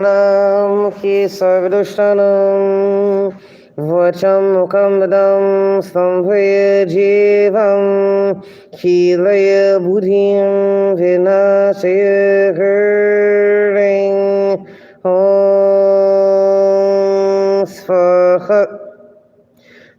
Nam ki sarvadushanam vacham mukambadam stambhaya jivam kilaya buddhim vinasaya gurding om svaha.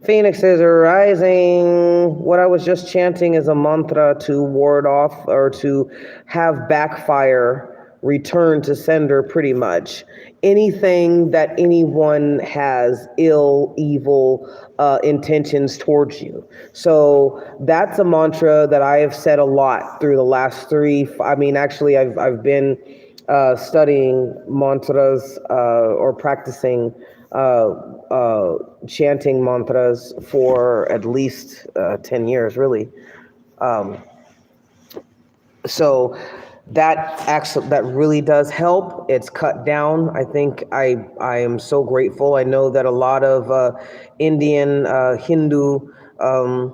Phoenixes are rising. What I was just chanting is a mantra to ward off or to have backfire return to sender, pretty much. Anything that anyone has ill, evil intentions towards you. So that's a mantra that I have said a lot through the last I mean, actually, I've been studying mantras or practicing uh, uh, chanting mantras for at least 10 years, really. Um, so that really does help. It's cut down. I think I am so grateful. I know that a lot of Indian, Hindu, um,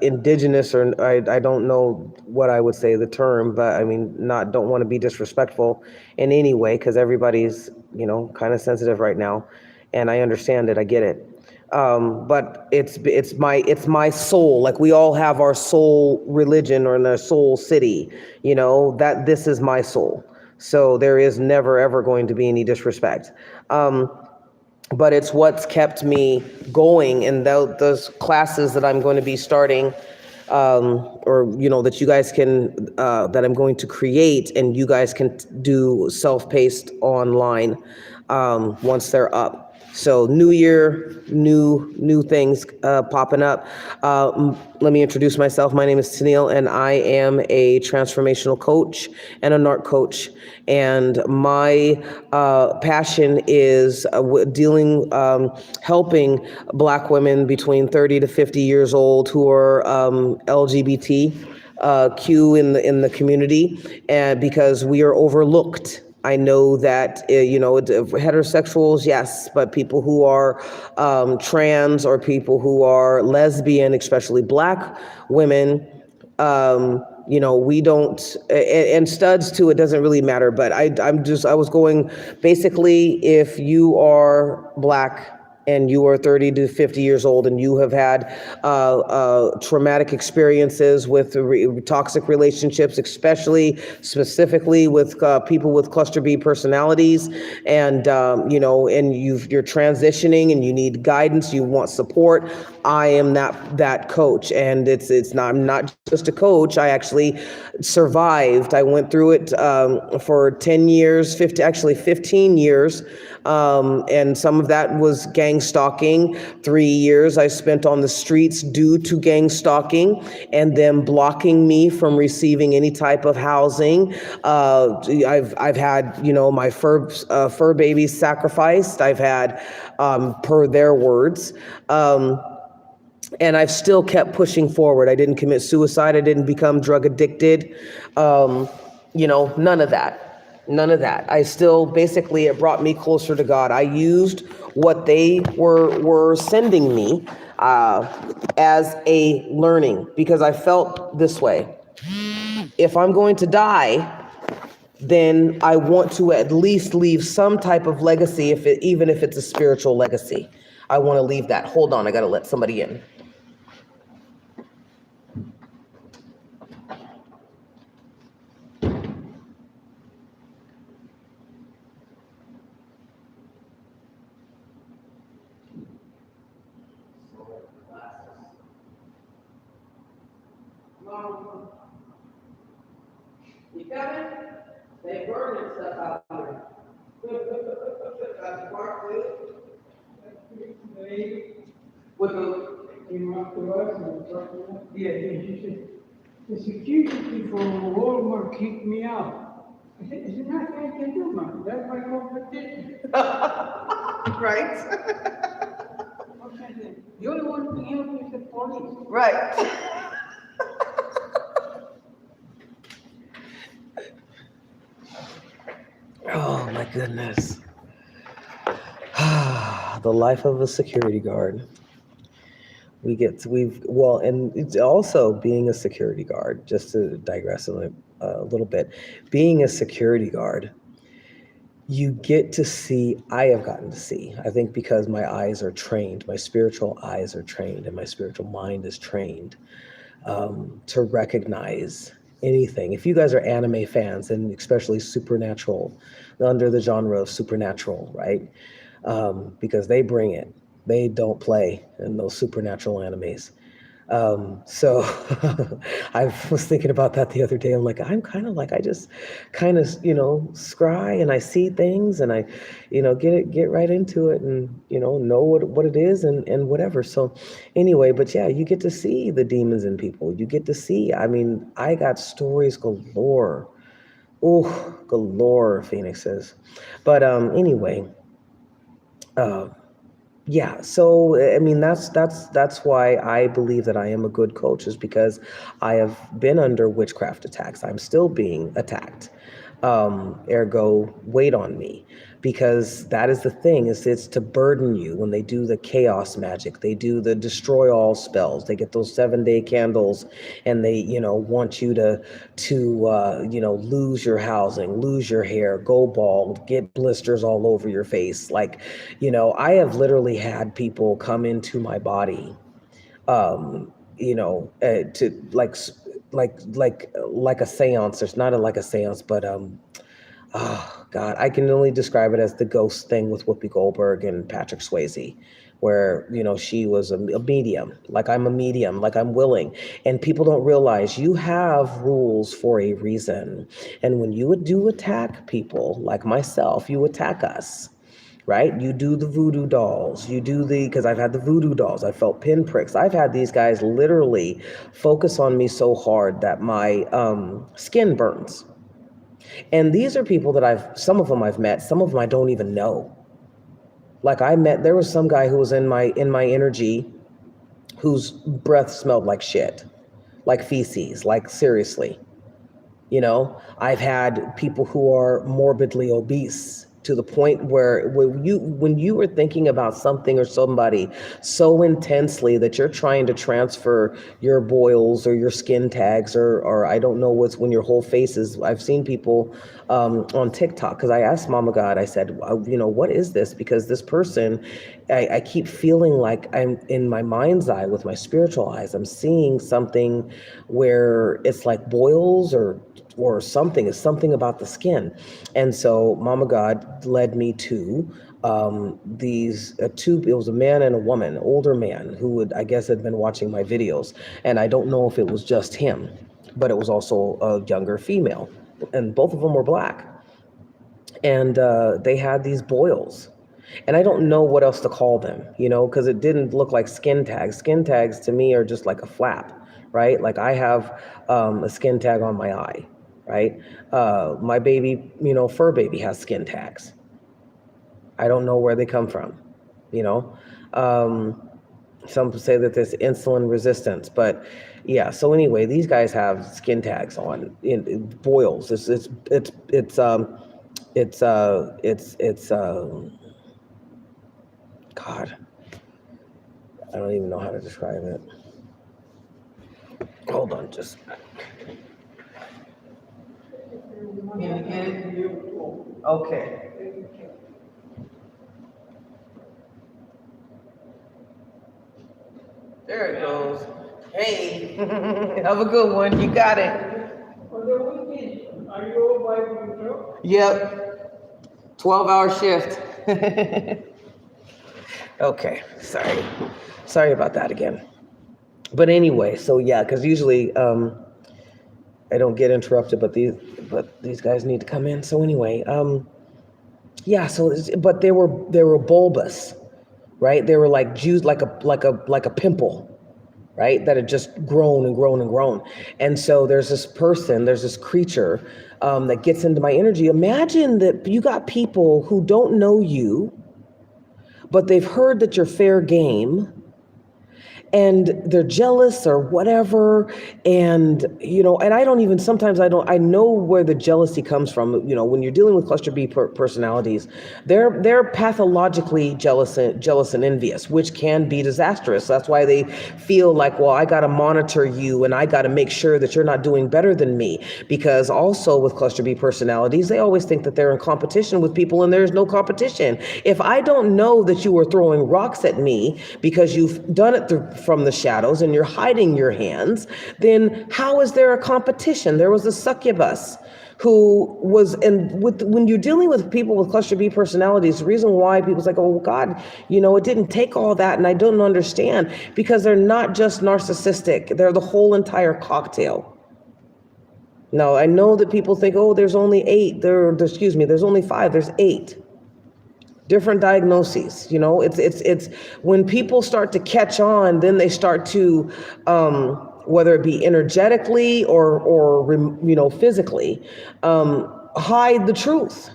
indigenous, or I don't know what I would say the term, but I mean, not don't want to be disrespectful in any way, because everybody's kind of sensitive right now, and I understand it. I get it. But it's my soul. Like, we all have our soul religion or in our soul city. That this is my soul. So there is never ever going to be any disrespect. But it's what's kept me going, and those classes that I'm going to be starting, or that you guys can that I'm going to create, and you guys can do self-paced online once they're up. So new year, new things popping up. Let me introduce myself. My name is Tennille, and I am a transformational coach and a narc coach. And my passion is helping Black women between 30 to 50 years old who are LGBT Q in the community, and because we are overlooked. I know that heterosexuals, yes, but people who are trans, or people who are lesbian, especially Black women, we don't, and studs too, it doesn't really matter. But I was going, basically, if you are Black and you are 30 to 50 years old, and you have had traumatic experiences with toxic relationships, especially specifically with people with cluster B personalities, and and you're transitioning and you need guidance, you want support, I am that coach. And it's not, I'm not just a coach. I actually survived. I went through it for 10 years, 15 years. And some of that was gang stalking. 3 years I spent on the streets due to gang stalking, and them blocking me from receiving any type of housing. I've had my fur babies sacrificed. I've had, per their words. And I've still kept pushing forward. I didn't commit suicide. I didn't become drug addicted. None of that. None of that. I still, basically, it brought me closer to God. I used what they were sending me as a learning, because I felt this way. If I'm going to die, then I want to at least leave some type of legacy, even if it's a spiritual legacy. I want to leave that. Hold on, I got to let somebody in. You coming? They burning stuff out here. Got the park too? With the Came up to us and talked to us. Yeah, she said, the security people from Walmart kicked me out. I said, it's nothing I can do, man. That's my competition. right. What can I do? The only one who can help is the police. Right. Oh my goodness. The life of a security guard. And it's also being a security guard, just to digress a little bit, being a security guard you get to see, I have gotten to see, I think because my eyes are trained, my spiritual eyes are trained, and my spiritual mind is trained to recognize anything. If you guys are anime fans, and especially supernatural, under the genre of supernatural, right? Because they bring it. They don't play in those supernatural animes. So I was thinking about that the other day. I'm like, I'm kind of like, I just kind of, scry and I see things and I, get right into it and, know what it is and whatever. So anyway, but yeah, you get to see the demons in people. You get to see, I mean, I got stories galore. Oh, galore, Phoenix says. But anyway, uh, yeah, so I mean that's why I believe that I am a good coach, is because I have been under witchcraft attacks. I'm still being attacked. Ergo, wait on me, because that is the thing, is it's to burden you. When they do the chaos magic, they do the destroy all spells, they get those 7-day candles, and they want you to lose your housing, lose your hair, go bald, get blisters all over your face. Like, I have literally had people come into my body, to like a seance. There's not like a seance, but oh God, I can only describe it as the ghost thing with Whoopi Goldberg and Patrick Swayze, where she was a medium, like I'm a medium, like I'm willing. And people don't realize you have rules for a reason. And when you do attack people like myself, you attack us. Right? You do the voodoo dolls. You do because I've had the voodoo dolls. I felt pinpricks. I've had these guys literally focus on me so hard that my skin burns. And these are people that some of them I've met, some of them I don't even know. Like there was some guy who was in my energy, whose breath smelled like shit, like feces, like seriously. I've had people who are morbidly obese, to the point where when you are thinking about something or somebody so intensely that you're trying to transfer your boils or your skin tags, or I don't know what's when your whole face is. I've seen people on TikTok, because I asked Mama God, I said, what is this? Because this person, I keep feeling like I'm in my mind's eye, with my spiritual eyes, I'm seeing something where it's like boils or something. It's something about the skin. And so Mama God led me to these two. It was a man and a woman, an older man who I guess had been watching my videos. And I don't know if it was just him, but it was also a younger female. And both of them were black. And they had these boils. And I don't know what else to call them, because it didn't look like skin tags. Skin tags to me are just like a flap, right? Like I have a skin tag on my eye, right? My baby, fur baby has skin tags. I don't know where they come from, you know. Some say that there's insulin resistance, but yeah. So anyway, these guys have skin tags on, in boils. It's God, I don't even know how to describe it. Hold on, just. Can you get it? Okay. There it goes. Hey, have a good one. You got it. On the weekend, are you all by yourself? Yep. 12-hour shift. Okay. Sorry about that again. But anyway, so yeah, because usually I don't get interrupted, but these guys need to come in. So anyway, yeah. So but they were bulbous, right? They were like juice, like a pimple, right? That had just grown and grown and grown. And so there's this creature that gets into my energy. Imagine that you got people who don't know you, but they've heard that you're fair game, and they're jealous or whatever. And, and I know where the jealousy comes from. When you're dealing with cluster B personalities, they're pathologically jealous and envious, which can be disastrous. That's why they feel like, well, I got to monitor you and I got to make sure that you're not doing better than me. Because also with cluster B personalities, they always think that they're in competition with people, and there's no competition. If I don't know that you were throwing rocks at me because you've done it from the shadows and you're hiding your hands, then how is there a competition? There was a succubus who was, when you're dealing with people with cluster B personalities, the reason why people's like, oh God, it didn't take all that, and I don't understand, because they're not just narcissistic, they're the whole entire cocktail. Now, I know that people think, oh, there's only there's only 5, there's 8. Different diagnoses, it's when people start to catch on, then they start to, whether it be energetically or physically, hide the truth,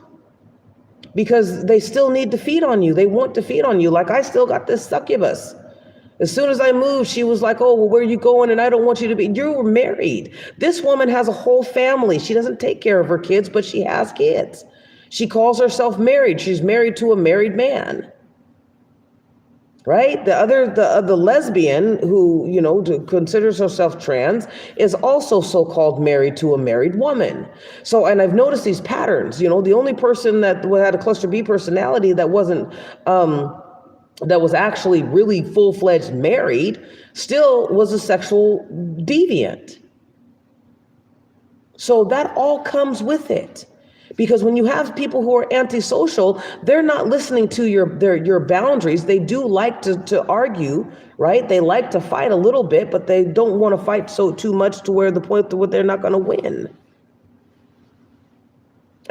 because they still need to feed on you. They want to feed on you. Like, I still got this succubus. As soon as I moved, she was like, oh, well, where are you going? And I don't want you to be. You were married. This woman has a whole family. She doesn't take care of her kids, but she has kids. She calls herself married. She's married to a married man. Right? The lesbian who, considers herself trans is also so-called married to a married woman. So, and I've noticed these patterns. The only person that had a cluster B personality that was actually really full-fledged married still was a sexual deviant. So that all comes with it. Because when you have people who are antisocial, they're not listening to your boundaries. They do like to argue, right? They like to fight a little bit, but they don't want to fight too much to where the point where they're not going to win.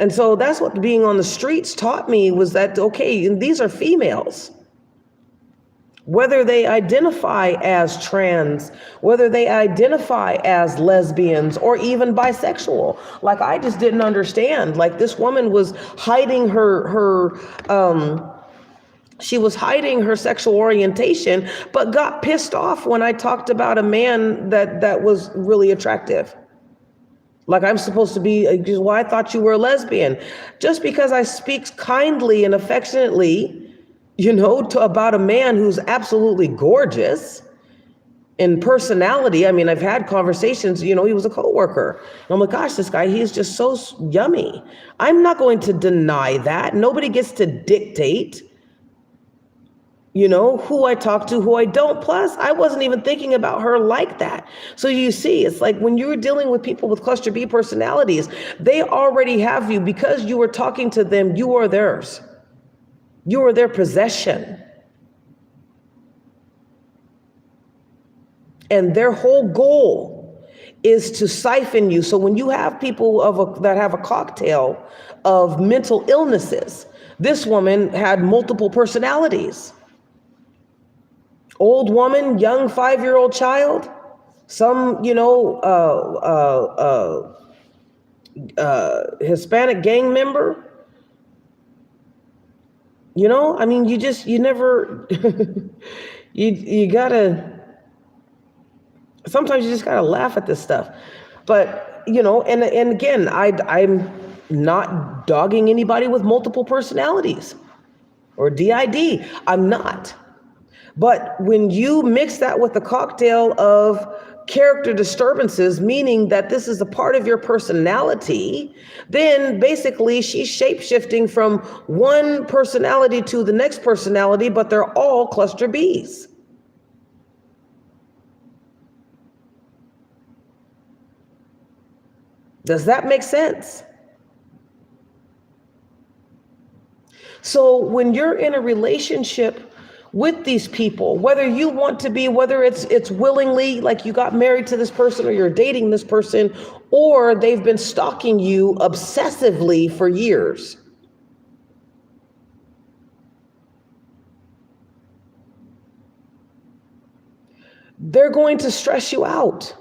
And so that's what being on the streets taught me, was that, okay, these are females. Whether they identify as trans, whether they identify as lesbians or even bisexual. Like, I just didn't understand. Like, this woman was hiding she was hiding her sexual orientation, but got pissed off when I talked about a man that was really attractive. Like, I'm supposed to be, well, I thought you were a lesbian. Just because I speak kindly and affectionately, about a man who's absolutely gorgeous in personality. I mean, I've had conversations, he was a coworker. And I'm like, gosh, this guy, he's just so yummy. I'm not going to deny that. Nobody gets to dictate, who I talk to, who I don't. Plus, I wasn't even thinking about her like that. So you see, it's like when you're dealing with people with cluster B personalities, they already have you. Because you were talking to them, you are theirs. You are their possession. And their whole goal is to siphon you. So when you have people that have a cocktail of mental illnesses, this woman had multiple personalities. Old woman, young 5-year-old child, some, Hispanic gang member. I mean, you never, you gotta, sometimes you just gotta laugh at this stuff. But, and again, I'm not dogging anybody with multiple personalities or DID. I'm not. But when you mix that with the cocktail of character disturbances, meaning that this is a part of your personality, then basically she's shape-shifting from one personality to the next personality, but they're all cluster Bs. Does that make sense? So when you're in a relationship with these people, whether you want to be, whether it's willingly, like you got married to this person or you're dating this person, or they've been stalking you obsessively for years. They're going to stress you out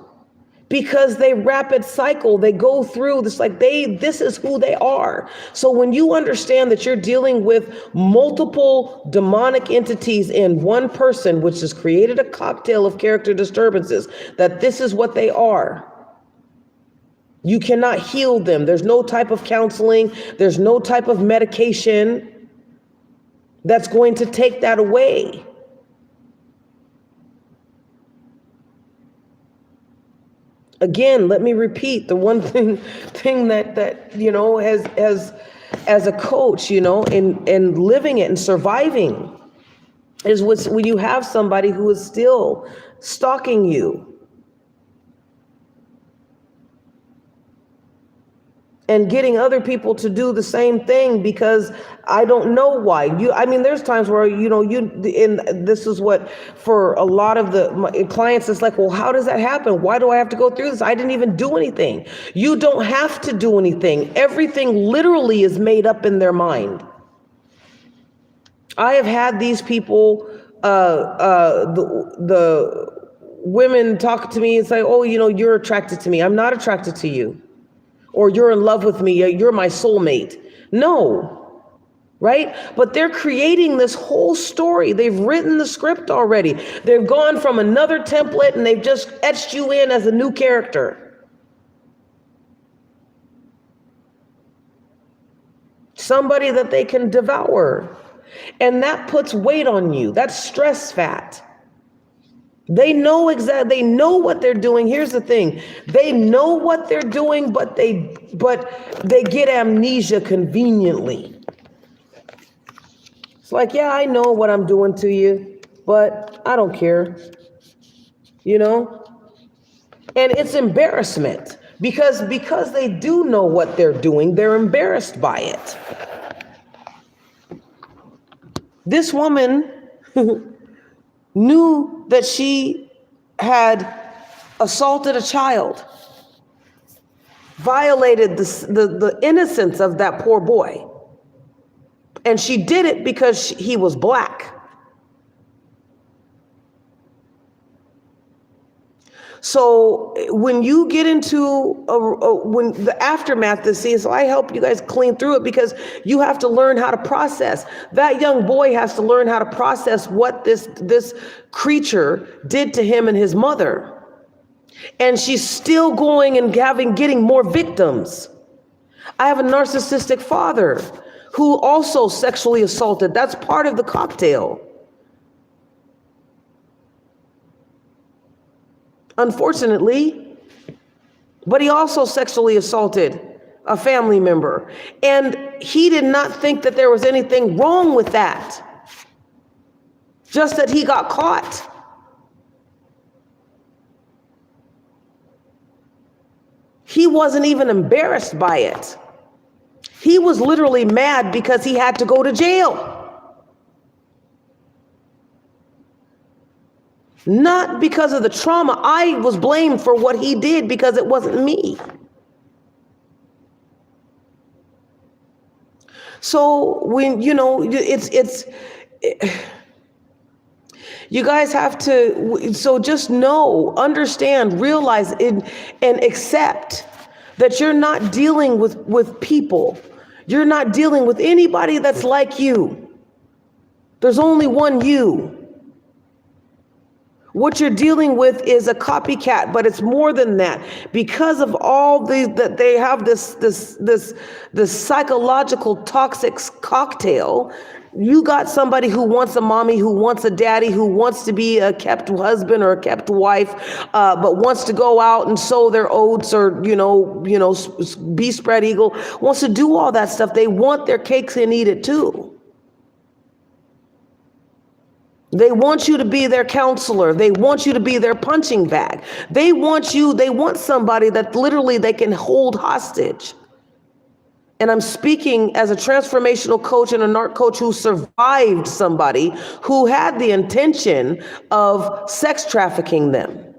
because they rapid cycle. They go through this, like this is who they are. So when you understand that you're dealing with multiple demonic entities in one person, which has created a cocktail of character disturbances, that this is what they are. You cannot heal them. There's no type of counseling. There's no type of medication that's going to take that away. Again, let me repeat the one thing that you know, as a coach, you know, and living it and surviving is when you have somebody who is still stalking you and getting other people to do the same thing, because I don't know why. I mean, there's times where, you know, and this is what, for a lot of my clients, it's like, well, how does that happen? Why do I have to go through this? I didn't even do anything. You don't have to do anything. Everything literally is made up in their mind. I have had these people, the women talk to me and say, oh, you know, you're attracted to me. I'm not attracted to you. Or you're in love with me, you're my soulmate. No, right? But they're creating this whole story. They've written the script already. They've gone from another template and they've just etched you in as a new character. Somebody that they can devour. And that puts weight on you. That's stress fat. They know exactly, they know what they're doing. Here's the thing. They know what they're doing, but they get amnesia conveniently. It's like, yeah, I know what I'm doing to you, but I don't care. You know? And it's embarrassment because they do know what they're doing, they're embarrassed by it. This woman knew that she had assaulted a child, violated the innocence of that poor boy. And she did it because he was black. So when you get into when the aftermath this is, so I help you guys clean through it, because you have to learn how to process. That young boy has to learn how to process what this creature did to him and his mother. And she's still going and getting more victims. I have a narcissistic father who also sexually assaulted. That's part of the cocktail. Unfortunately, but he also sexually assaulted a family member. And he did not think that there was anything wrong with that, just that he got caught. He wasn't even embarrassed by it. He was literally mad because he had to go to jail. Not because of the trauma. I was blamed for what he did because it wasn't me. So when, you know, you guys have to, so just know, understand, realize it, and accept that you're not dealing with people. You're not dealing with anybody that's like you. There's only one you. What you're dealing with is a copycat, but it's more than that. Because of all that they have this psychological toxic cocktail. You got somebody who wants a mommy, who wants a daddy, who wants to be a kept husband or a kept wife, but wants to go out and sow their oats or, be spread eagle, wants to do all that stuff. They want their cakes and eat it too. They want you to be their counselor. They want you to be their punching bag. They want somebody that literally they can hold hostage. And I'm speaking as a transformational coach and a narc coach who survived somebody who had the intention of sex trafficking them.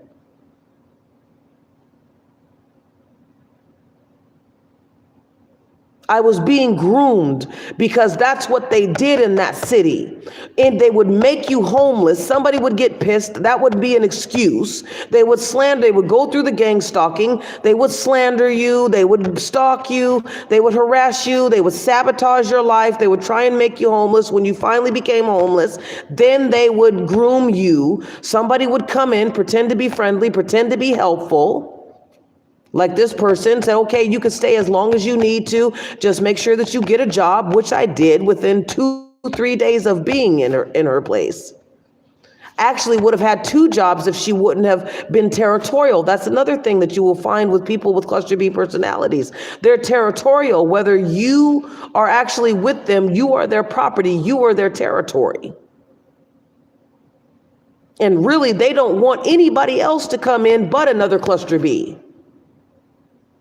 I was being groomed because that's what they did in that city. And they would make you homeless. Somebody would get pissed. That would be an excuse. They would slander. They would go through the gang stalking. They would slander you. They would stalk you. They would harass you. They would sabotage your life. They would try and make you homeless. When you finally became homeless, then they would groom you. Somebody would come in, pretend to be friendly, pretend to be helpful. Like this person said, okay, you can stay as long as you need to. Just make sure that you get a job, which I did within 2-3 days of being in her place. Actually would have had 2 jobs if she wouldn't have been territorial. That's another thing that you will find with people with cluster B personalities. They're territorial. Whether you are actually with them, you are their property, you are their territory. And really, they don't want anybody else to come in but another cluster B.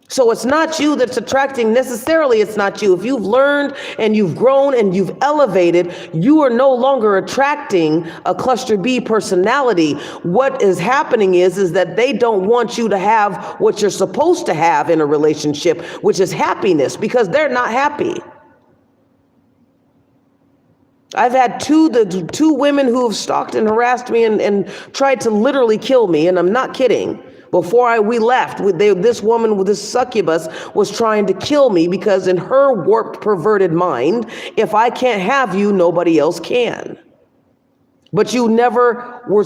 So it's not you that's attracting necessarily, it's not you. If you've learned and you've grown and you've elevated, you are no longer attracting a cluster B personality. What is happening is that they don't want you to have what you're supposed to have in a relationship, which is happiness, because they're not happy. I've had two women who have stalked and harassed me and tried to literally kill me, and I'm not kidding. Before we left, this woman with this succubus was trying to kill me because in her warped, perverted mind, if I can't have you, nobody else can. But you never were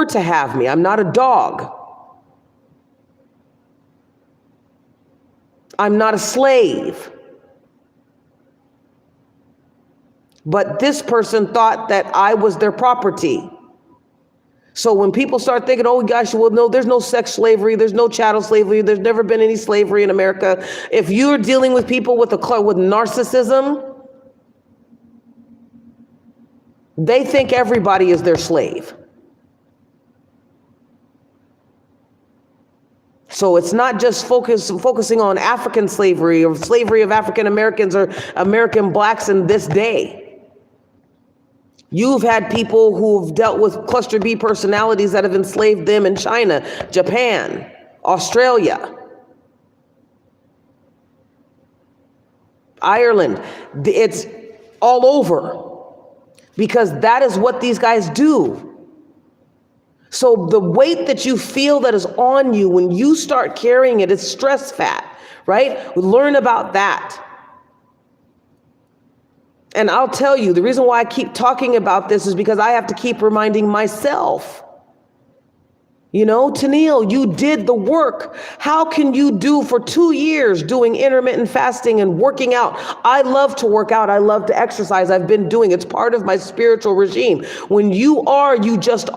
to have me. I'm not a dog. I'm not a slave. But this person thought that I was their property. So when people start thinking, oh gosh, well, no, there's no sex slavery, there's no chattel slavery, there's never been any slavery in America. If you're dealing with people with narcissism, they think everybody is their slave. So it's not just focusing on African slavery or slavery of African Americans or American blacks in this day. You've had people who've dealt with cluster B personalities that have enslaved them in China, Japan, Australia, Ireland. It's all over because that is what these guys do. So the weight that you feel that is on you when you start carrying it, it's stress fat, right? Learn about that. And I'll tell you, the reason why I keep talking about this is because I have to keep reminding myself. You know, Tennille, you did the work. How can you do for 2 years doing intermittent fasting and working out? I love to work out. I love to exercise. I've been doing it. It's part of my spiritual regime. When you are, you just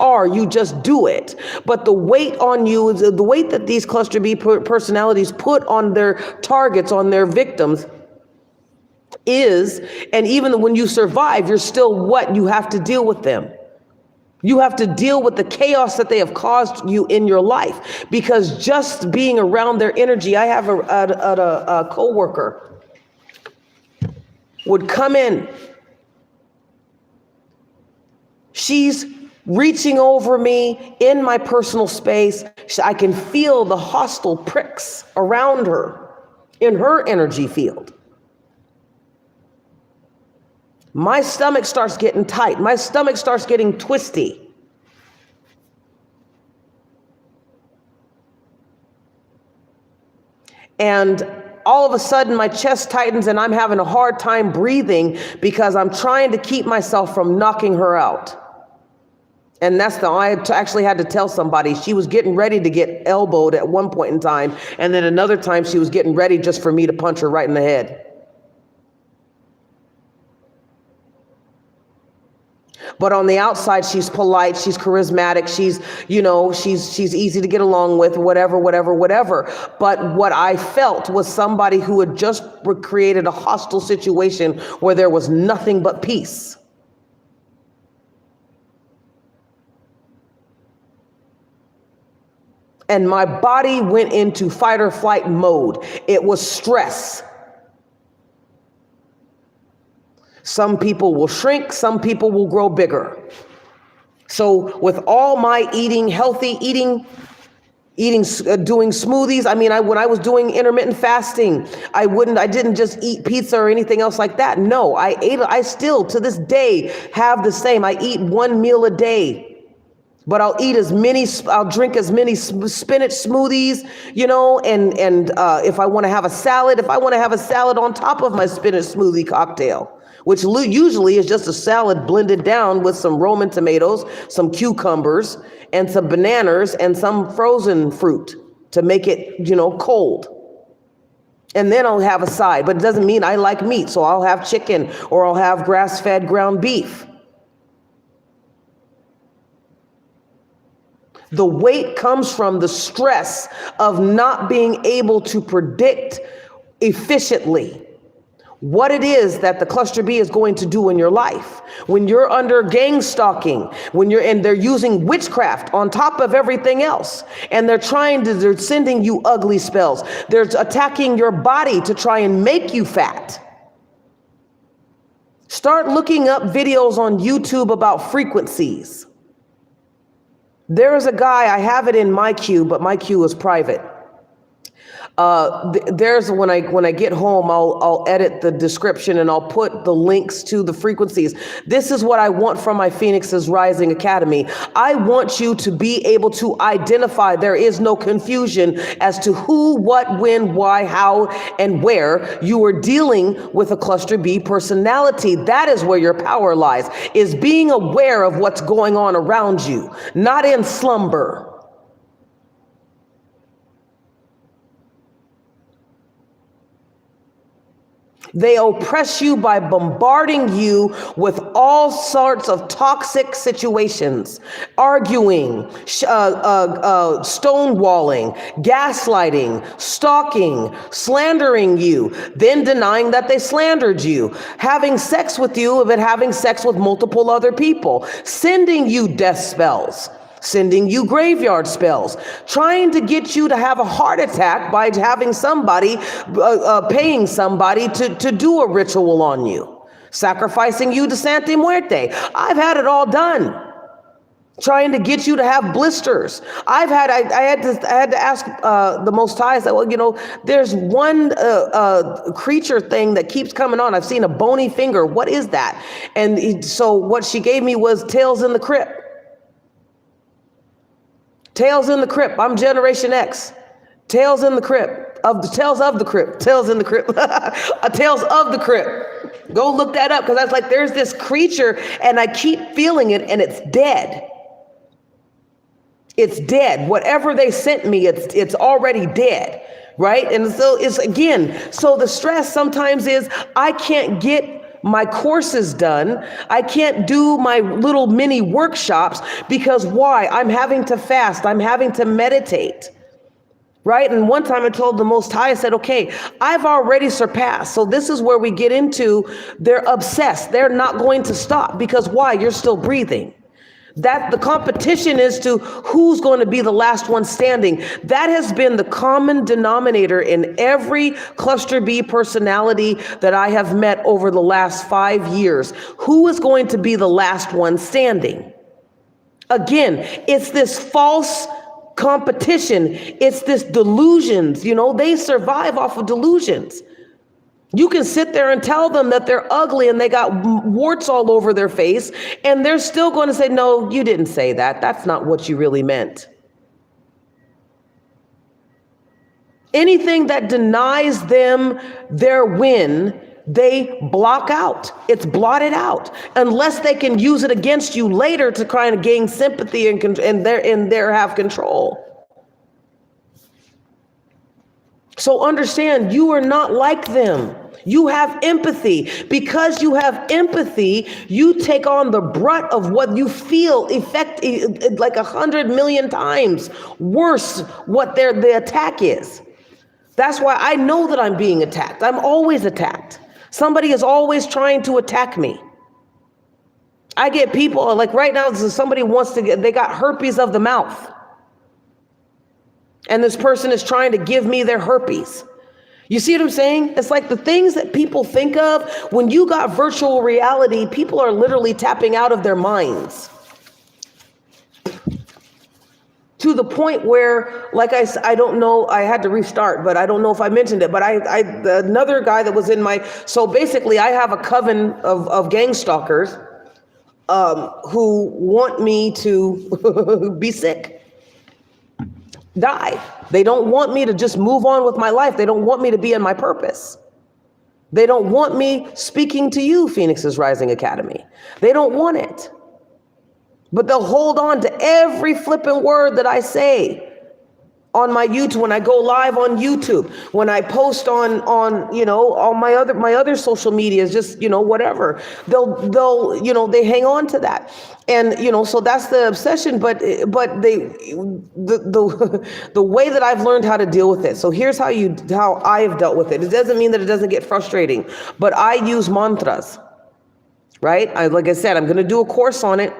do it. But the weight on you, the weight that these cluster B personalities put on their targets, on their victims, and even when you survive, you're still what? You have to deal with them. You have to deal with the chaos that they have caused you in your life, because just being around their energy. I have a coworker would come in. She's reaching over me in my personal space. I can feel the hostile pricks around her in her energy field. My stomach starts getting tight. My stomach starts getting twisty. And all of a sudden my chest tightens and I'm having a hard time breathing because I'm trying to keep myself from knocking her out. And I actually had to tell somebody. She was getting ready to get elbowed at one point in time. And then another time she was getting ready just for me to punch her right in the head. But on the outside, she's polite, she's charismatic, she's easy to get along with, whatever. But what I felt was somebody who had just created a hostile situation where there was nothing but peace. And my body went into fight or flight mode. It was stress. Some people will shrink, some people will grow bigger. So with all my eating, healthy eating, doing smoothies. I mean, when I was doing intermittent fasting, I didn't just eat pizza or anything else like that. No, I still to this day have the same. I eat one meal a day. But I'll drink as many spinach smoothies, and if I want to have a salad, on top of my spinach smoothie cocktail, which usually is just a salad blended down with some Roman tomatoes, some cucumbers, and some bananas, and some frozen fruit to make it, cold. And then I'll have a side, but it doesn't mean I like meat, so I'll have chicken or I'll have grass-fed ground beef. The weight comes from the stress of not being able to predict efficiently what it is that the cluster B is going to do in your life. When you're under gang stalking, and they're using witchcraft on top of everything else, and they're sending you ugly spells. They're attacking your body to try and make you fat. Start looking up videos on YouTube about frequencies. There is a guy, I have it in my queue, but my queue is private. When I get home, I'll edit the description and I'll put the links to the frequencies. This is what I want from my Phoenix's Rising Academy. I want you to be able to identify. There is no confusion as to who, what, when, why, how, and where you are dealing with a cluster B personality. That is where your power lies, is being aware of what's going on around you, not in slumber. They oppress you by bombarding you with all sorts of toxic situations, arguing, stonewalling, gaslighting, stalking, slandering you, then denying that they slandered you, having sex with you, but having sex with multiple other people, sending you death spells, sending you graveyard spells, trying to get you to have a heart attack by having somebody, paying somebody to do a ritual on you, sacrificing you to Santa Muerte. I've had it all done. Trying to get you to have blisters. I had to ask the Most High. I said, well, there's one creature thing that keeps coming on. I've seen a bony finger. What is that? And so what she gave me was Tales in the Crypt. Tales in the Crypt. I'm Generation X. Tales in the Crypt. Tales of the Crypt. Tales in the Crypt. Tales of the Crypt. Go look that up, because I was like, there's this creature and I keep feeling it and it's dead. It's dead. Whatever they sent me, it's already dead. Right? And so so the stress sometimes is I can't get my courses done. I can't do my little mini workshops because why? I'm having to fast. I'm having to meditate. Right? And one time I told the Most High, I said, okay, I've already surpassed. So this is where we get into, they're obsessed. They're not going to stop because why? You're still breathing. That the competition is to who's going to be the last one standing. That has been the common denominator in every cluster B personality that I have met over the last 5 years. Who is going to be the last one standing? Again, it's this false competition. It's this delusions. They survive off of delusions. You can sit there and tell them that they're ugly and they got warts all over their face, and they're still going to say, no, you didn't say that. That's not what you really meant. Anything that denies them their win, they block out. It's blotted out unless they can use it against you later to try and gain sympathy and there have control. So understand, you are not like them. You have empathy. Because you have empathy, you take on the brunt of what you feel like 100 million times worse what the attack is. That's why I know that I'm being attacked. I'm always attacked. Somebody is always trying to attack me. I get people, like right now, somebody they got herpes of the mouth. And this person is trying to give me their herpes. You see what I'm saying? It's like the things that people think of when you got virtual reality, people are literally tapping out of their minds. To the point where, like I don't know, I had to restart, but I don't know if I mentioned it, but another guy that was in my, so basically I have a coven of gang stalkers who want me to be sick, die. They don't want me to just move on with my life. They don't want me to be in my purpose. They don't want me speaking to you, Phoenix's Rising Academy. They don't want it. But they'll hold on to every flipping word that I say on my YouTube, when I go live on YouTube, when I post on all my other social medias, just, whatever. They'll they hang on to that. And, so that's the obsession, but the way that I've learned how to deal with it. So here's how I've dealt with it. It doesn't mean that it doesn't get frustrating, but I use mantras, right? Like I said, I'm going to do a course on it.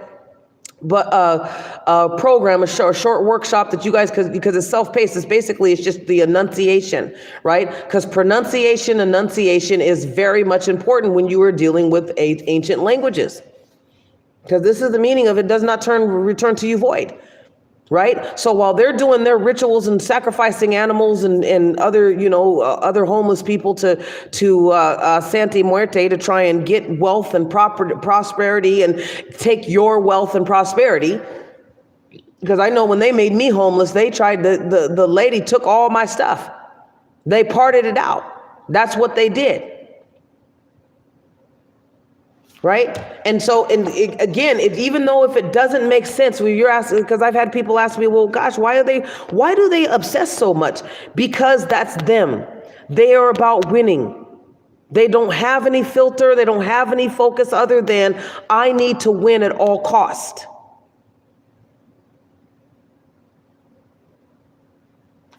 But a program, a short workshop that you guys, because it's self-paced, it's just the enunciation, right? Because enunciation is very much important when you are dealing with ancient languages. Because this is the meaning of it does not return to you void, right? So while they're doing their rituals and sacrificing animals and other, other homeless people to Santa Muerte to try and get wealth and prosperity and take your wealth and prosperity, because I know when they made me homeless, they tried, the lady took all my stuff. They parted it out. That's what they did. Right? And so, again, even though if it doesn't make sense, when you're asking, because I've had people ask me, well, gosh, why do they obsess so much? Because that's them. They are about winning. They don't have any filter. They don't have any focus other than I need to win at all cost.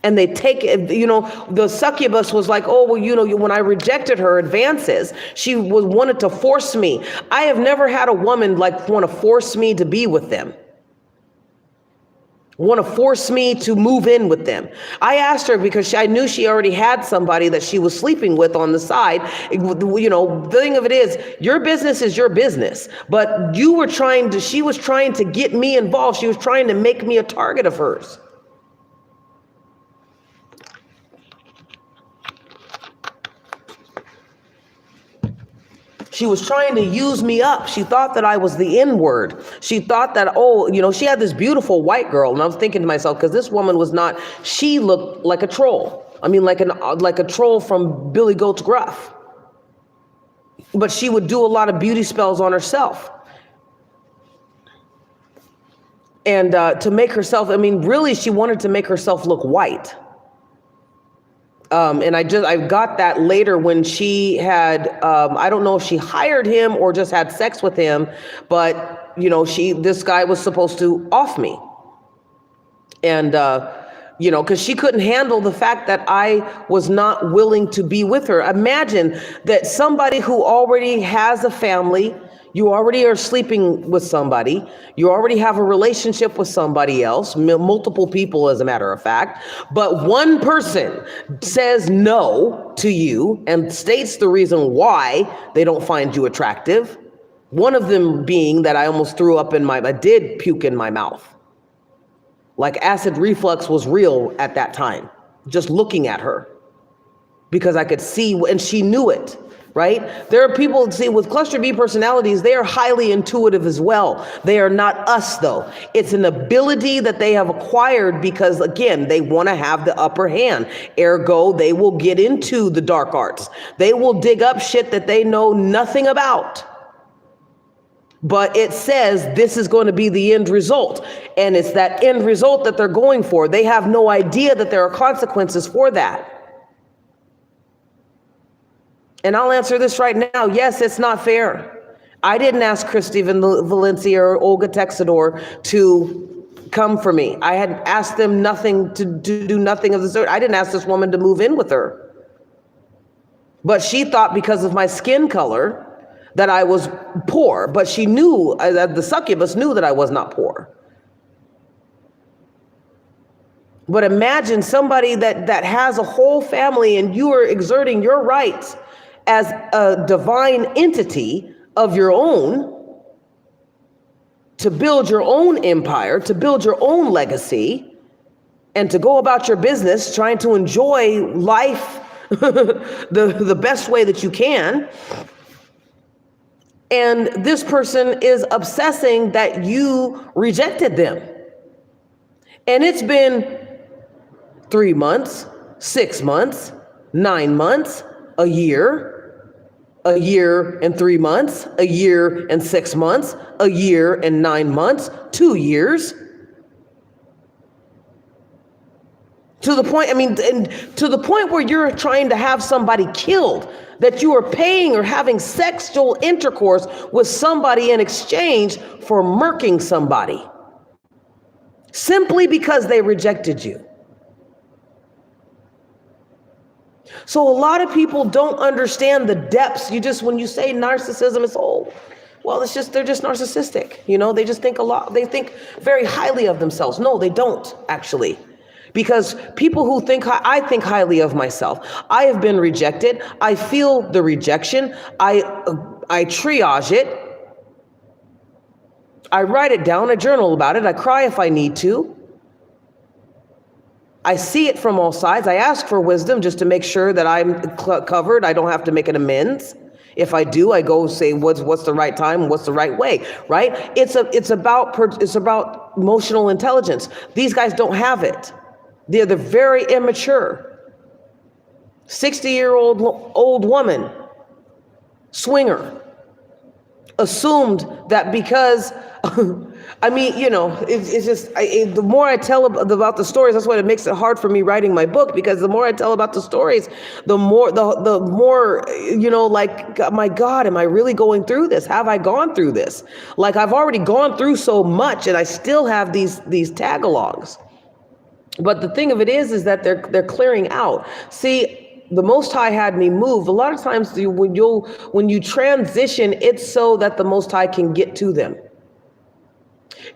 And they take, the succubus was like, oh, well, when I rejected her advances, she wanted to force me. I have never had a woman want to force me to be with them. Want to force me to move in with them. I asked her because I knew she already had somebody that she was sleeping with on the side. The thing of it is, your business is your business. But she was trying to get me involved. She was trying to make me a target of hers. She was trying to use me up. She thought that I was the N-word. She thought that, she had this beautiful white girl. And I was thinking to myself, because this woman she looked like a troll. I mean, like a troll from Billy Goat's Gruff. But she would do a lot of beauty spells on herself. And to make herself, really, she wanted to make herself look white. And I got that later when she had, I don't know if she hired him or just had sex with him, but, this guy was supposed to off me. And, because she couldn't handle the fact that I was not willing to be with her. Imagine that somebody who already has a family, you already are sleeping with somebody, you already have a relationship with somebody else, multiple people as a matter of fact, but one person says no to you and states the reason why they don't find you attractive. One of them being that I almost I did puke in my mouth. Like acid reflux was real at that time, just looking at her, because I could see, and she knew it. Right? There are people, with cluster B personalities, they are highly intuitive as well. They are not us, though. It's an ability that they have acquired because, again, they want to have the upper hand. Ergo, they will get into the dark arts. They will dig up shit that they know nothing about. But it says this is going to be the end result. And it's that end result that they're going for. They have no idea that there are consequences for that. And I'll answer this right now. Yes, it's not fair. I didn't ask Christy Valencia or Olga Texador to come for me. I had asked them to do nothing of the sort. I didn't ask this woman to move in with her. But she thought because of my skin color that I was poor. But she knew, the succubus knew that I was not poor. But imagine somebody that has a whole family and you are exerting your rights as a divine entity of your own to build your own empire, to build your own legacy, and to go about your business trying to enjoy life the best way that you can. And this person is obsessing that you rejected them. And it's been 3 months, 6 months, 9 months, a year and 3 months, a year and 6 months, a year and 9 months, 2 years. To the point, and to the point where you're trying to have somebody killed, that you are paying or having sexual intercourse with somebody in exchange for murking somebody, simply because they rejected you. So a lot of people don't understand the depths. When you say narcissism, it's they're just narcissistic. They just think they think very highly of themselves. No, they don't actually. Because people who I think highly of myself. I have been rejected. I feel the rejection. I triage it. I write it down. I journal about it. I cry if I need to. I see it from all sides. I ask for wisdom just to make sure that I'm covered. I don't have to make an amends. If I do, I go say what's the right time, what's the right way, right? It's about emotional intelligence. These guys don't have it. They're very immature. 60-year-old woman, swinger, assumed that because, it's just, the more I tell about the stories, that's why it makes it hard for me writing my book, because the more I tell about the stories, the more, my God, am I really going through this? Have I gone through this? Like, I've already gone through so much, and I still have these tag-alongs. But the thing of it is that they're clearing out. See, the Most High had me move. A lot of times when you transition, it's so that the Most High can get to them.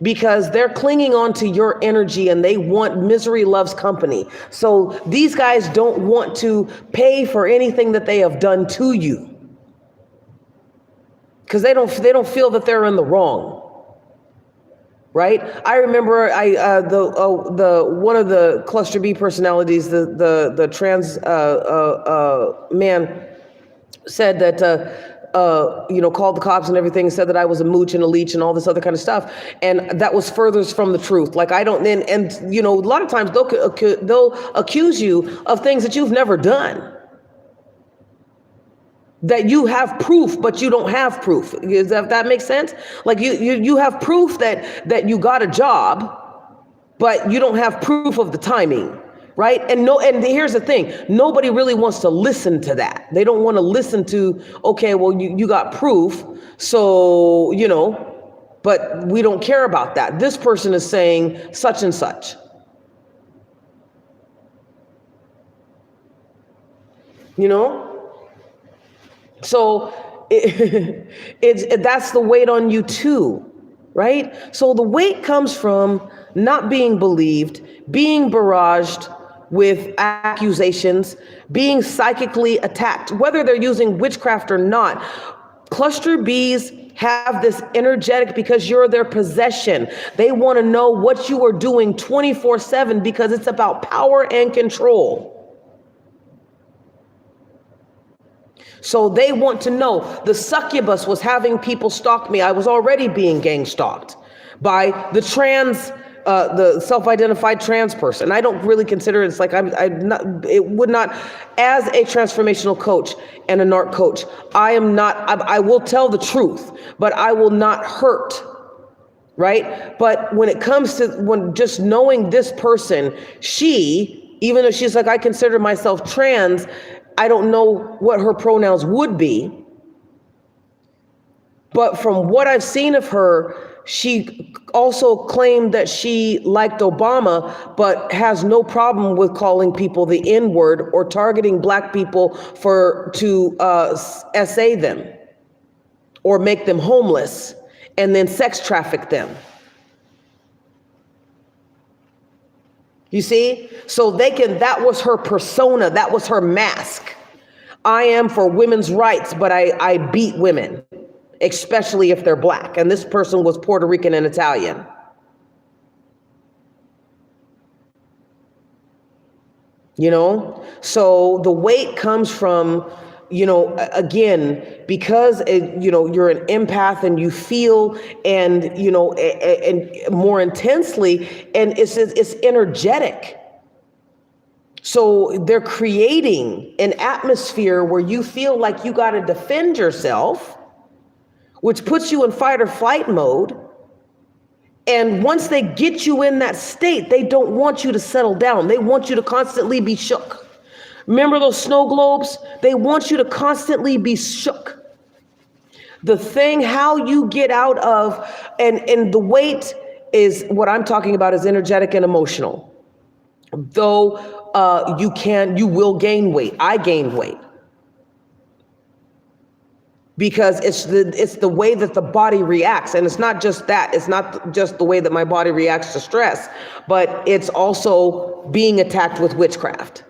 Because they're clinging on to your energy and they want misery loves company. So these guys don't want to pay for anything that they have done to you. Because they don't feel that they're in the wrong. Right? I remember one of the cluster B personalities, the trans man, said that called the cops and everything, said that I was a mooch and a leech and all this other kind of stuff, and that was furthest from the truth. Like, I don't, and a lot of times they'll accuse you of things that you've never done. That you have proof, but you don't have proof. Does that make sense? Like you have proof that you got a job, but you don't have proof of the timing, right? And here's the thing: nobody really wants to listen to that. They don't want to listen to, okay, well you got proof, so but we don't care about that. This person is saying such and such. So that's the weight on you too, right? So the weight comes from not being believed, being barraged with accusations, being psychically attacked, whether they're using witchcraft or not. Cluster Bs have this energetic because you're their possession. They want to know what you are doing 24/7 because it's about power and control. So they want to know. The succubus was having people stalk me. I was already being gang stalked by the self-identified trans person. I don't really consider it. It's like it would not, as a transformational coach and a narc coach, I will tell the truth, but I will not hurt. Right? But when it comes to just knowing this person, even though she's like, I consider myself trans, I don't know what her pronouns would be, but from what I've seen of her, she also claimed that she liked Obama, but has no problem with calling people the N-word or targeting Black people to SA them or make them homeless and then sex traffic them. You see? So that was her persona, that was her mask. I am for women's rights, but I beat women, especially if they're Black. And this person was Puerto Rican and Italian. you know? So the weight comes from, you know, again, because you know, you're an empath and you feel, and you know, and more intensely, and it's energetic. So they're creating an atmosphere where you feel like you got to defend yourself, which puts you in fight or flight mode. And once they get you in that state, they don't want you to settle down. They want you to constantly be shook. Remember those snow globes? They want you to constantly be shook. The thing, how you get out of, and the weight is what I'm talking about, is energetic and emotional. Though you will gain weight. I gained weight. Because it's the way that the body reacts, and it's not just that. It's not just the way that my body reacts to stress, but it's also being attacked with witchcraft.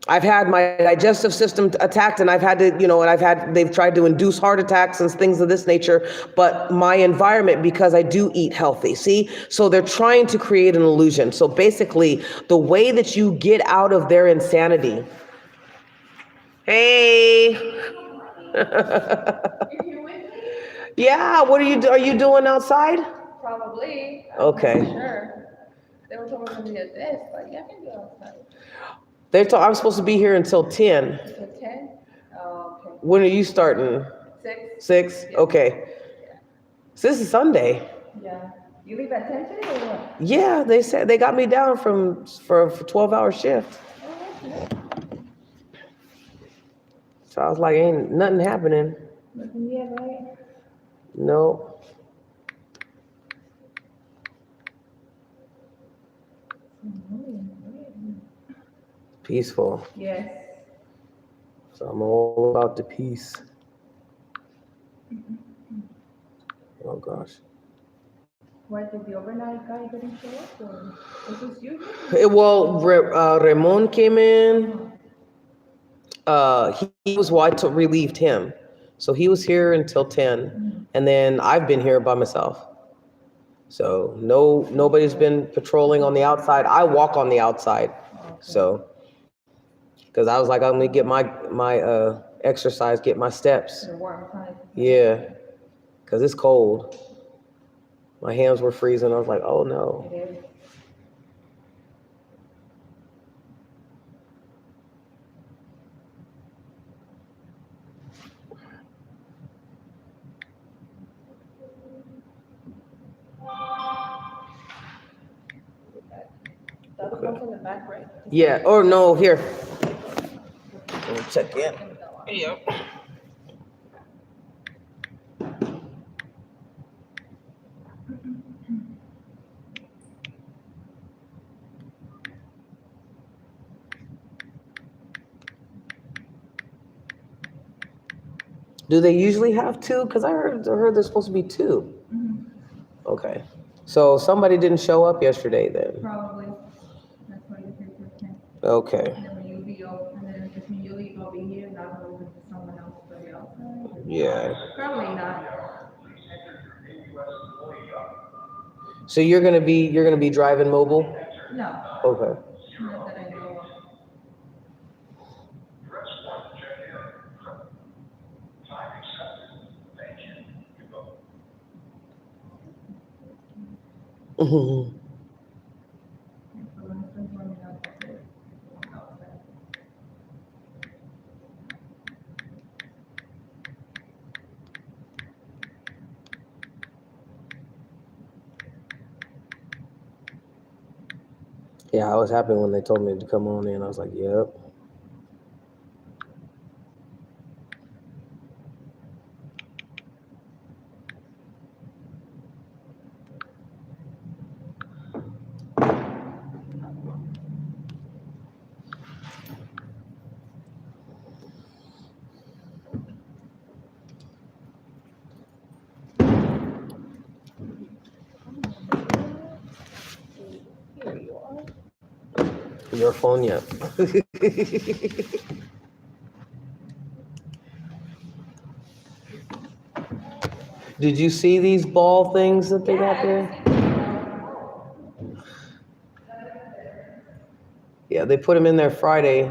I've had my digestive system attacked, and I've had to, you know, and they've tried to induce heart attacks and things of this nature, but my environment, because I do eat healthy, see? So they're trying to create an illusion. So basically, the way that you get out of their insanity. Hey. Yeah, what are you doing outside? Probably. Okay. I'm not sure. They were told me to be at this, but yeah, I can go outside. I'm supposed to be here until 10. Until 10? Oh, okay. When are you starting? 6? 6? Yeah. Okay. So this is Sunday. Yeah. You leave at 10 today or what? Yeah, they said they got me down for a 12-hour shift. Oh, okay. So I was like, ain't nothing happening. Nothing yet, right? No. Peaceful. Yes. So I'm all about the peace. Oh gosh. Why did the overnight guy didn't show up, or was this you? Well, Ramon came in. He was what relieved him. So he was here until 10. And then I've been here by myself. So nobody's been patrolling on the outside. I walk on the outside. Okay. So, because I was like, I'm gonna get my exercise, get my steps. The warm time. Yeah, because it's cold. My hands were freezing. I was like, oh no. It is. The other one's in the back, right? Yeah, or no, here. Let me check in. Yeah. Do they usually have 2? Because I heard there's supposed to be 2. Mm-hmm. Okay. So somebody didn't show up yesterday then. Probably. That's why you're here for 10. Okay. And then when you be off, and then if you leave, I'll be here, and I'll move it to someone else for the outside. Yeah. Probably not. So you're gonna be driving mobile? No. Okay. Not that I know of. Mhm. So when it's been warming up, I'll go outside. Yeah, I was happy when they told me to come on in. I was like, yep. Here you are. Your phone yet? Did you see these ball things that they got there? Yeah, Yeah, they put him in there Friday.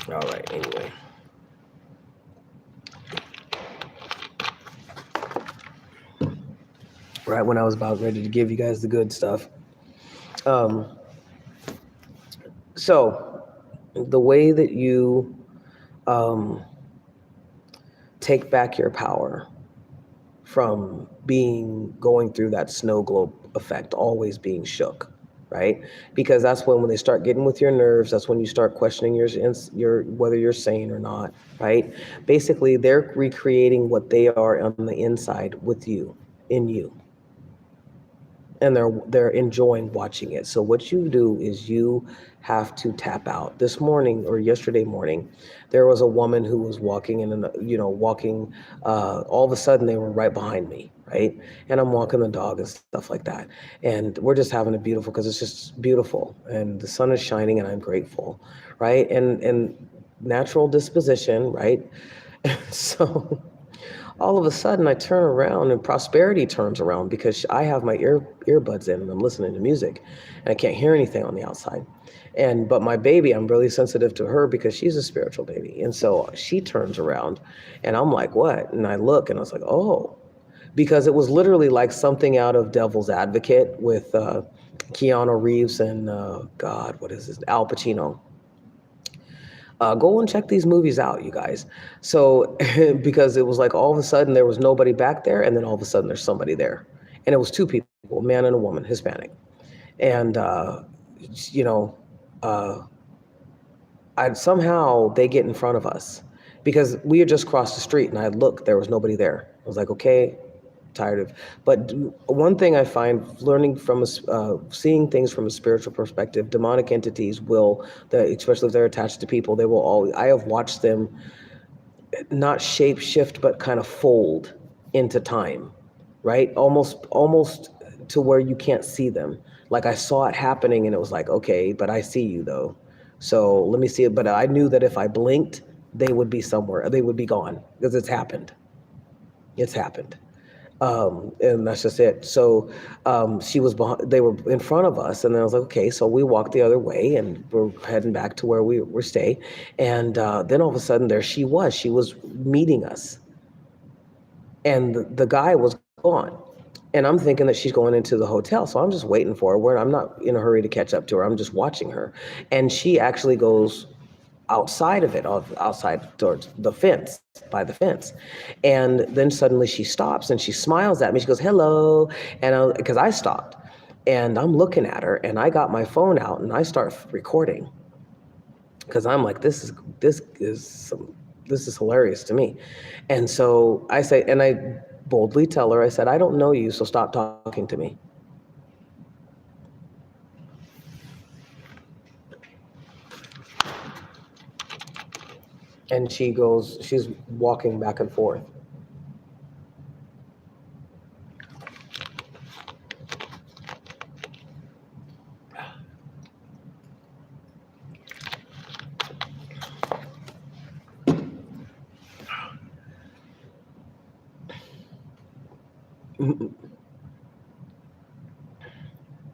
All right, anyway. Right when I was about ready to give you guys the good stuff. Um, so, the way that you um, take back your power from going through that snow globe effect, always being shook, right? Because that's when they start getting with your nerves. That's when you start questioning your whether you're sane or not, right? Basically, they're recreating what they are on the inside with you, in you, and they're enjoying watching it. So what you do is you have to tap out. This morning or yesterday morning, there was a woman who was walking walking. All of a sudden, they were right behind me, right? And I'm walking the dog and stuff like that, and we're just having it beautiful because it's just beautiful, and the sun is shining, and I'm grateful, right? And natural disposition, right? So all of a sudden I turn around and prosperity turns around because I have my earbuds in and I'm listening to music and I can't hear anything on the outside. But my baby, I'm really sensitive to her because she's a spiritual baby. And so she turns around and I'm like, what? And I look and I was like, oh, because it was literally like something out of Devil's Advocate with Keanu Reeves and God, what is this? Al Pacino. Go and check these movies out, you guys. So, because it was like all of a sudden there was nobody back there, and then all of a sudden there's somebody there. And it was two people, a man and a woman, Hispanic. And, you know, uh, somehow they get in front of us because we had just crossed the street and I looked, there was nobody there. I was like, okay, tired of. But one thing I find learning from seeing things from a spiritual perspective, demonic entities especially if they're attached to people, they will all. I have watched them not shape shift, but kind of fold into time, right? Almost to where you can't see them. Like I saw it happening and it was like, okay, but I see you though. So let me see it. But I knew that if I blinked, they would be somewhere. They would be gone because it's happened. It's happened. And that's just it. So she was behind, they were in front of us, and then I was like, okay. So we walked the other way, and we're heading back to where we were staying. And then all of a sudden, there she was. She was meeting us, and the guy was gone. And I'm thinking that she's going into the hotel, so I'm just waiting for her. I'm not in a hurry to catch up to her. I'm just watching her, and she actually goes outside of it, outside towards the fence, by the fence. And then suddenly she stops and she smiles at me. She goes, hello. And because I stopped and I'm looking at her and I got my phone out and I start recording because I'm like, this is hilarious to me. And so I say, and I boldly tell her, I said, I don't know you, so stop talking to me. And she's walking back and forth.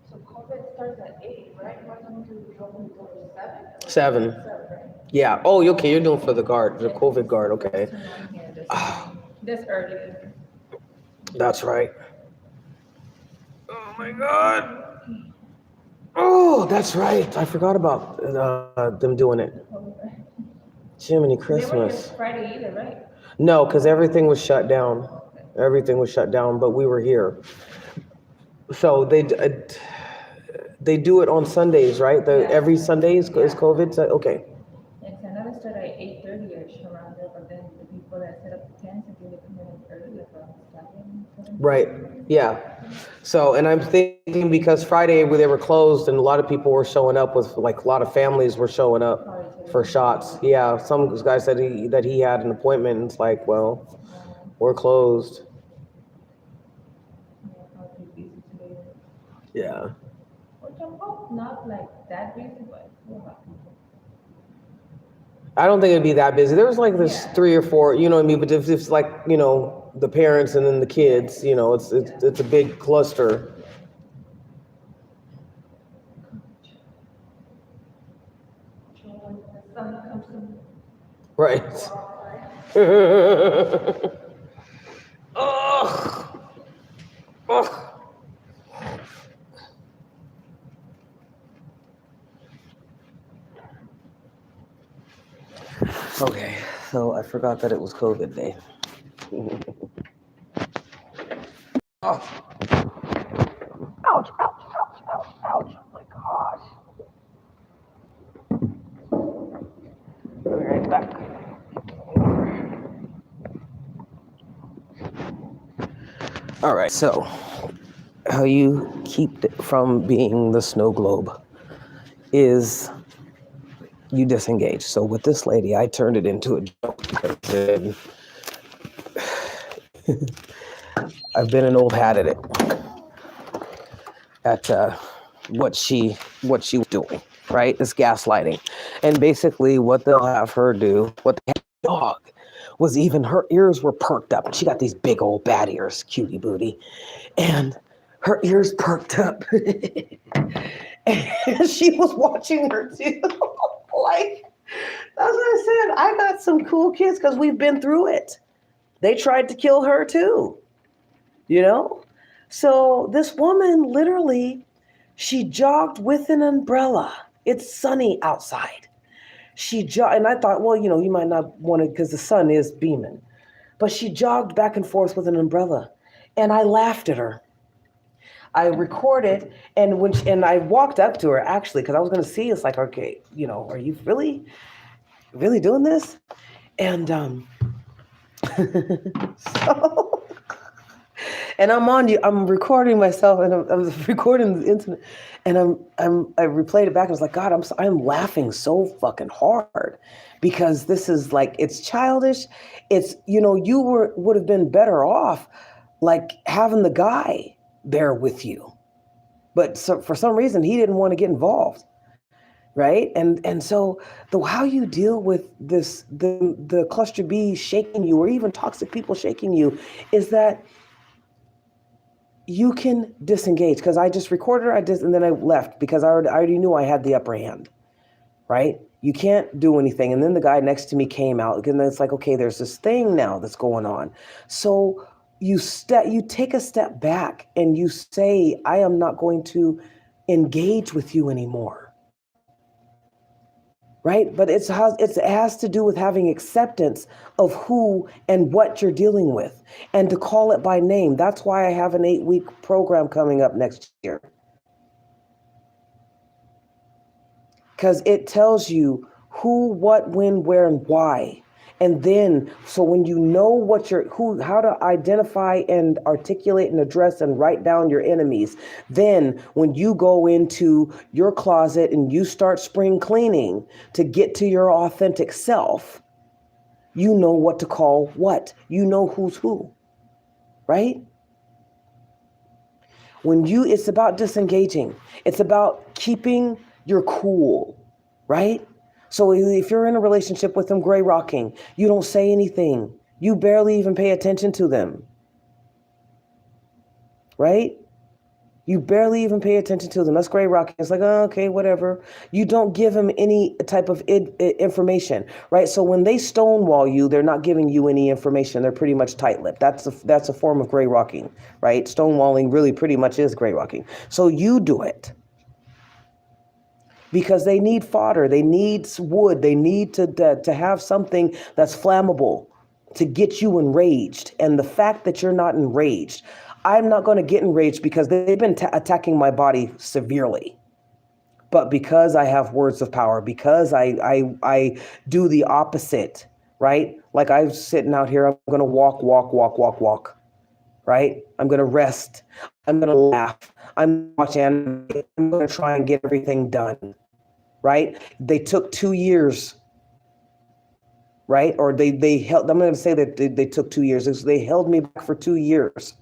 So COVID starts at 8, right? Why don't you open the door 7? 7. 7, right? Yeah. Oh, okay. You're doing for the guard, the COVID guard. Okay. Turn on here this morning. This early. That's right. Oh my God. Oh, that's right. I forgot about them doing it. Jiminy They weren't here Christmas. Friday either, right? No, because everything was shut down. Everything was shut down, but we were here. So they do it on Sundays, right? Yeah. Every Sunday is COVID. So, okay. And so now they start at 8:30ish around there, but then the people that set up the tents, I think they come in early, like around 7. Right. Yeah. So, and I'm thinking because Friday they were closed and a lot of people were showing up with like a lot of families were showing up for shots. Yeah. Some guy said that he had an appointment and it's like, well, we're closed. Yeah, probably busy today. Yeah. Which I hope not like that busy, but we'll have people. I don't think it'd be that busy. There was like there's Yeah. 3 or 4, you know what I mean? But if it's like, you know, the parents and then the kids, you know, it's a big cluster. When the sun comes in. Right. Ugh. Ugh. Okay, so I forgot that it was COVID day. Oh. Ouch, ouch, ouch, ouch, ouch. Oh my gosh. Be right back. All right, so how you keep it from being the snow globe is you disengage. So with this lady, I turned it into a joke. I said, I've been an old hat at it, at what she was doing, right? This gaslighting. And basically what they'll have her do, what the dog was, even her ears were perked up. And she got these big old bat ears, cutie booty. And her ears perked up. And she was watching her too. Like, that's what I said. I got some cool kids because we've been through it. They tried to kill her too, you know? So this woman literally, she jogged with an umbrella. It's sunny outside. She jogged, and I thought, well, you know, you might not want to because the sun is beaming. But she jogged back and forth with an umbrella. And I laughed at her. I recorded, and and I walked up to her actually because I was going to see. It's like, okay, you know, are you really doing this? And so, and I'm recording myself, and I'm recording the incident, and I replayed it back. And I was like, God, I'm laughing so fucking hard because this is like, it's childish. It's, you know, you would have been better off like having the guy there with you. But for some reason, he didn't want to get involved, right? And so how you deal with this, the cluster B shaking you, or even toxic people shaking you, is that you can disengage. Because I just recorded her, and then I left because I already knew I had the upper hand, right? You can't do anything. And then the guy next to me came out, and then it's like, okay, there's this thing now that's going on. So you take a step back and you say, I am not going to engage with you anymore. Right? But it has to do with having acceptance of who and what you're dealing with, and to call it by name. That's why I have an 8-week program coming up next year. Because it tells you who, what, when, where, and why. And then, so when you know how to identify and articulate and address and write down your enemies, then when you go into your closet and you start spring cleaning to get to your authentic self, you know what to call what. You know who's who, right? It's about disengaging. It's about keeping your cool, right? So if you're in a relationship with them gray rocking, you don't say anything. You barely even pay attention to them, right? You barely even pay attention to them. That's gray rocking. It's like, oh, okay, whatever. You don't give them any type of information, right? So when they stonewall you, they're not giving you any information. They're pretty much tight-lipped. That's a form of gray rocking, right? Stonewalling really pretty much is gray rocking. So you do it. Because they need fodder, they need wood, they need to have something that's flammable to get you enraged. And the fact that you're not enraged, I'm not going to get enraged because they've been attacking my body severely. But because I have words of power, because I do the opposite, right? Like I'm sitting out here, I'm going to walk, right? I'm going to rest. I'm going to laugh. I'm watching. I'm going to try and get everything done. Right? They took 2 years, right? Or they held, I'm going to say that they took 2 years. They held me back for 2 years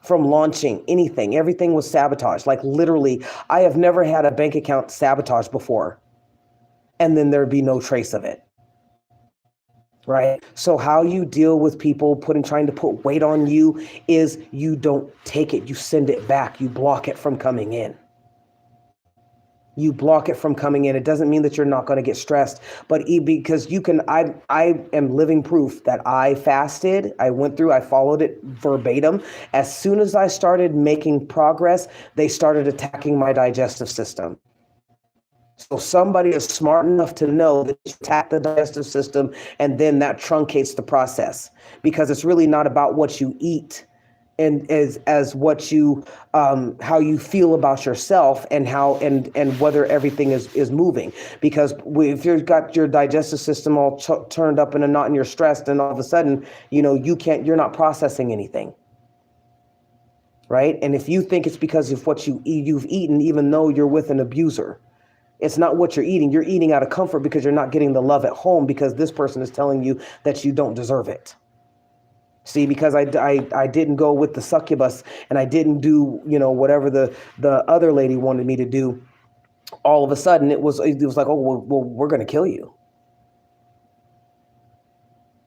from launching anything. Everything was sabotaged. Like literally, I have never had a bank account sabotaged before. And then there'd be no trace of it. right? So how you deal with people trying to put weight on you is you don't take it, you send it back, you block it from coming in. You block it from coming in. It doesn't mean that you're not going to get stressed, but because you can, I am living proof that I fasted. I followed it verbatim. As soon as I started making progress, they started attacking my digestive system. So somebody is smart enough to know that you attack the digestive system, and then that truncates the process, because it's really not about what you eat, and as what you how you feel about yourself, and how and whether everything is moving. Because if you've got your digestive system all turned up in a knot and you're stressed, and all of a sudden you're not processing anything, right? And if you think it's because of what you've eaten, even though you're with an abuser, it's not what you're eating. You're eating out of comfort because you're not getting the love at home, because this person is telling you that you don't deserve it. See, because I didn't go with the succubus, and I didn't do, whatever the other lady wanted me to do. All of a sudden it was like, oh, well, we're going to kill you.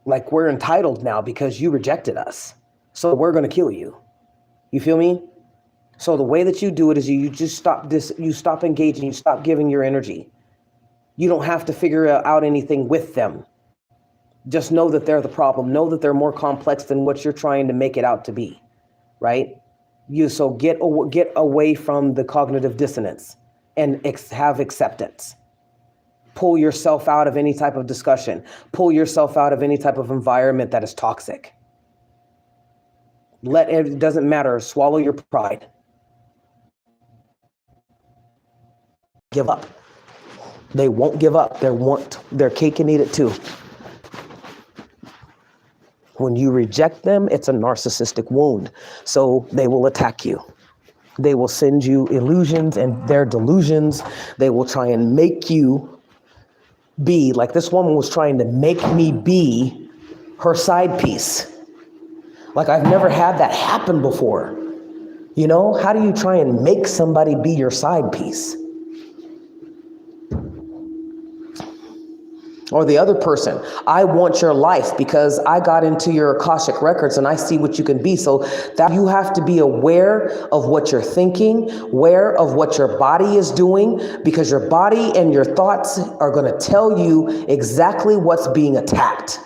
Like, we're entitled now because you rejected us, so we're going to kill you. You feel me? So the way that you do it is you just you stop engaging, you stop giving your energy. You don't have to figure out anything with them. Just know that they're the problem. Know that they're more complex than what you're trying to make it out to be, right? So get away from the cognitive dissonance and have acceptance. Pull yourself out of any type of discussion. Pull yourself out of any type of environment that is toxic. It doesn't matter. Swallow your pride. Give up. They won't give up. Their cake and eat it too. When you reject them, it's a narcissistic wound. So they will attack you. They will send you illusions and their delusions. They will try and make you be, like this woman was trying to make me be her side piece. Like, I've never had that happen before. How do you try and make somebody be your side piece? Or the other person, I want your life because I got into your Akashic records and I see what you can be. So that you have to be aware of what you're thinking, aware of what your body is doing, because your body and your thoughts are going to tell you exactly what's being attacked.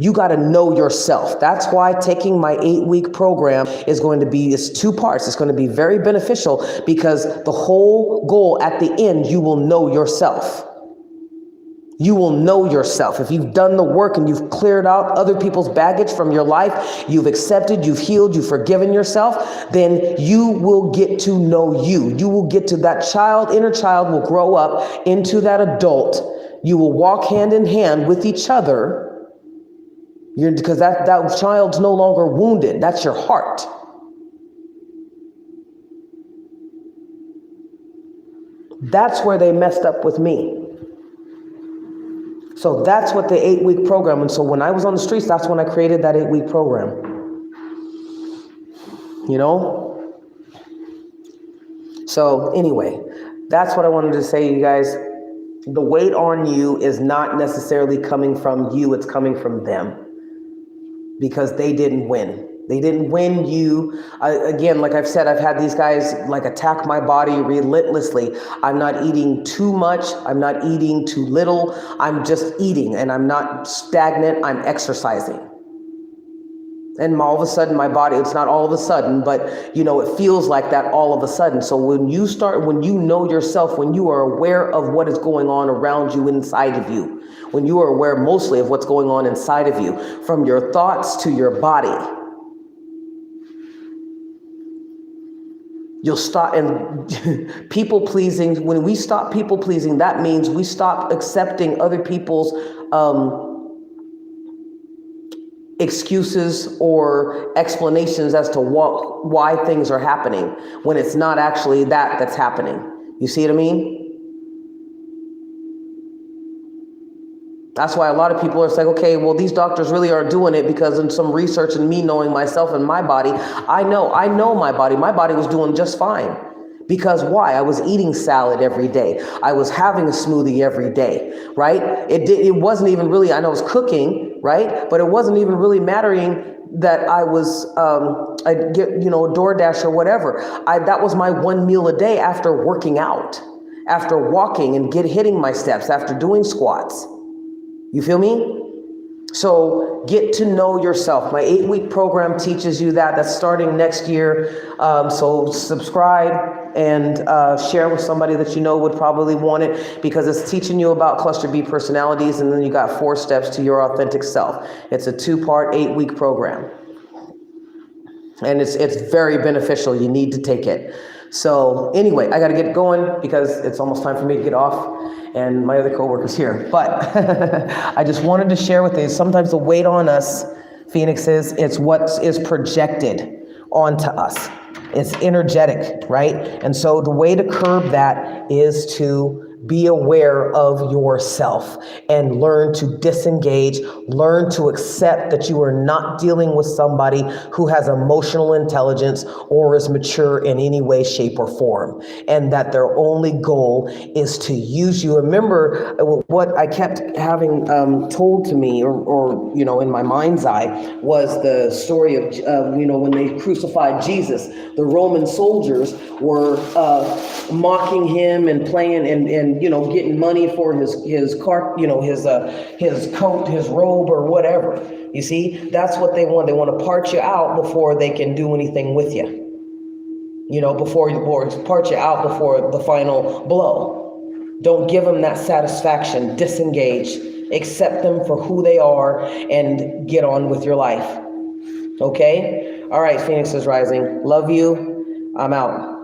You got to know yourself. That's why taking my 8-week program is going to be, it's 2 parts. It's going to be very beneficial, because the whole goal at the end, you will know yourself. You will know yourself. If you've done the work and you've cleared out other people's baggage from your life, you've accepted, you've healed, you've forgiven yourself, then you will get to know you. You will get to that child, inner child will grow up into that adult. You will walk hand in hand with each other, because that child's no longer wounded. That's your heart. That's where they messed up with me. So that's what the 8-week program. And so when I was on the streets, that's when I created that 8-week program. So anyway, that's what I wanted to say, you guys. The weight on you is not necessarily coming from you. It's coming from them, because they didn't win. They didn't win you. Again, like I've said, I've had these guys attack my body relentlessly. I'm not eating too much. I'm not eating too little. I'm just eating, and I'm not stagnant. I'm exercising. And all of a sudden my body, it's not all of a sudden, but it feels like that all of a sudden. So when you know yourself, when you are aware of what is going on around you, inside of you, when you are aware mostly of what's going on inside of you, from your thoughts to your body, you'll stop. And people pleasing, when we stop people pleasing, that means we stop accepting other people's excuses or explanations as to why things are happening, when it's not actually that's happening. You see what I mean? That's why a lot of people are like, okay, well, these doctors really aren't doing it, because in some research and me knowing myself and my body, I know my body. My body was doing just fine. Because why? I was eating salad every day. I was having a smoothie every day, right? It wasn't even really, I know I was cooking, right? But it wasn't even really mattering that I was, I'd get, DoorDash or whatever. That was my one meal a day after working out, after walking and hitting my steps, after doing squats. You feel me? So get to know yourself. My 8-week program teaches you that. That's starting next year. So subscribe and share with somebody that you know would probably want it, because it's teaching you about cluster B personalities, and then you got 4 steps to your authentic self. It's a 2-part 8-week program. And it's very beneficial. You need to take it. So anyway, I got to get going because it's almost time for me to get off, and my other coworker's here. But I just wanted to share with you, sometimes the weight on us, Phoenixes, it's what is projected onto us. It's energetic, right? And so the way to curb that is to be aware of yourself and learn to disengage, learn to accept that you are not dealing with somebody who has emotional intelligence or is mature in any way, shape, or form, and that their only goal is to use you. Remember what I kept having told to me, or in my mind's eye, was the story of when they crucified Jesus. The Roman soldiers were mocking him and playing and getting money for his cart, his coat, his robe, or whatever. You see, that's what they want. They want to part you out before they can do anything with you. Before part you out before the final blow. Don't give them that satisfaction. Disengage. Accept them for who they are and get on with your life. Okay? All right, Phoenix is rising. Love you. I'm out.